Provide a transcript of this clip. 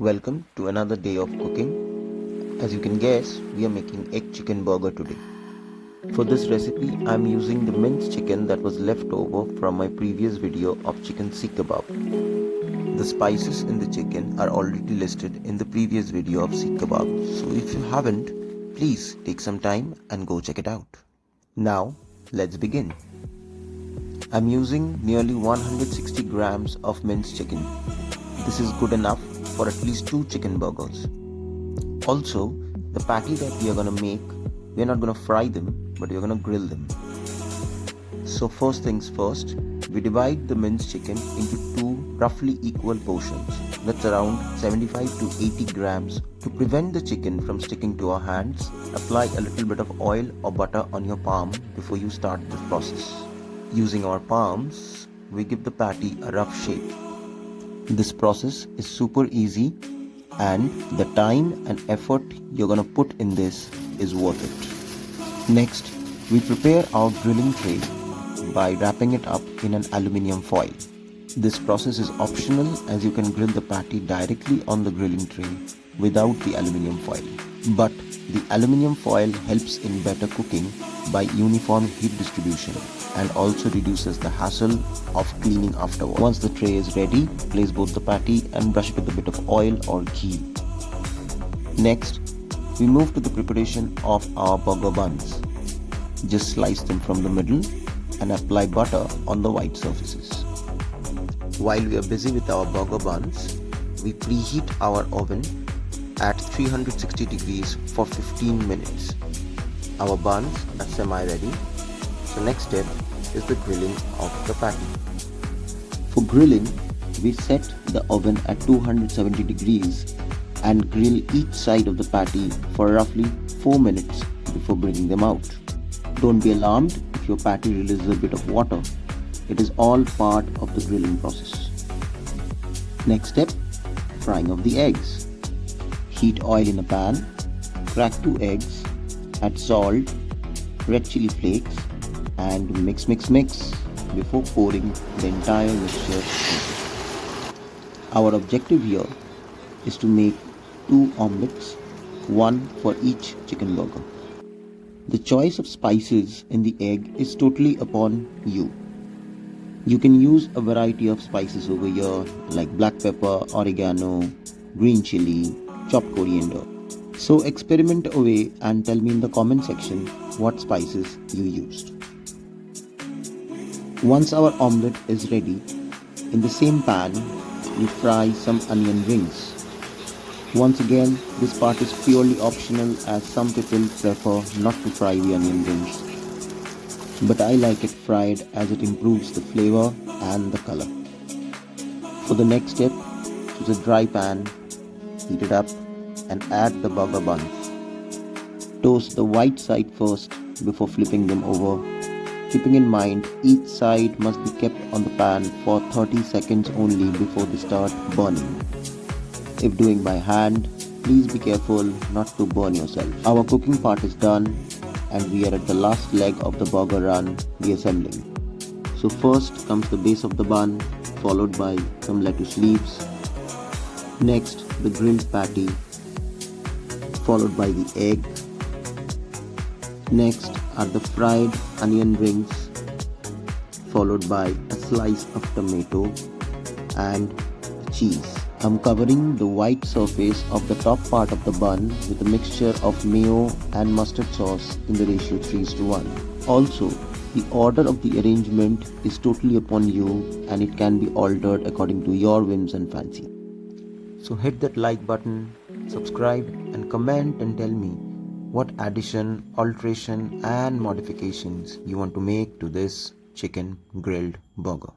Welcome to another day of cooking. As you can guess, we are making egg chicken burger today. For this recipe, I am using the minced chicken that was left over from my previous video of chicken seek kebab. The spices in the chicken are already listed in the previous video of seek kebab, so if you haven't, please take some time and go check it out. Now, let's begin. I am using nearly 160 grams of minced chicken. This is good enough for at least 2 chicken burgers. Also, the patty that we are going to make, we are not going to fry them, but we are going to grill them. So first things first, we divide the minced chicken into 2 roughly equal portions. That's around 75 to 80 grams. To prevent the chicken from sticking to our hands, apply a little bit of oil or butter on your palm before you start this process. Using our palms, we give the patty a rough shape. This process is super easy and the time and effort you're gonna put in this is worth it. Next, we prepare our grilling tray by wrapping it up in an aluminium foil. This process is optional as you can grill the patty directly on the grilling tray without the aluminium foil. But the aluminium foil helps in better cooking by uniform heat distribution and also reduces the hassle of cleaning afterward. Once the tray is ready, place both the patty and brush it with a bit of oil or ghee. Next, we move to the preparation of our burger buns. Just slice them from the middle and apply butter on the white surfaces. While we are busy with our burger buns, we preheat our oven at 360 degrees for 15 minutes. Our buns are semi-ready. So next step is the grilling of the patty. For grilling, we set the oven at 270 degrees and grill each side of the patty for roughly 4 minutes before bringing them out. Don't be alarmed if your patty releases a bit of water. It is all part of the grilling process. Next step, frying of the eggs. Heat oil in a pan, crack 2 eggs, add salt, red chili flakes and mix before pouring the entire mixture in. Our objective here is to make 2 omelets, 1 for each chicken burger. The choice of spices in the egg is totally upon you. You can use a variety of spices over here like black pepper, oregano, green chili, chopped coriander. So experiment away and tell me in the comment section what spices you used. Once our omelette is ready, in the same pan, we fry some onion rings. Once again, this part is purely optional as some people prefer not to fry the onion rings. But I like it fried as it improves the flavor and the color. For the next step, choose a dry pan, heat it up and add the burger buns. Toast the white side first before flipping them over. Keeping in mind, each side must be kept on the pan for 30 seconds only before they start burning. If doing by hand, please be careful not to burn yourself. Our cooking part is done and we are at the last leg of the burger run, the assembling. So first comes the base of the bun, followed by some lettuce leaves. Next, the grilled patty, followed by the egg. Next are the fried onion rings, followed by a slice of tomato and cheese. I'm covering the white surface of the top part of the bun with a mixture of mayo and mustard sauce in the ratio 3:1. Also, the order of the arrangement is totally upon you and it can be altered according to your whims and fancy. So hit that like button, subscribe and comment and tell me what addition, alteration and modifications you want to make to this chicken grilled burger.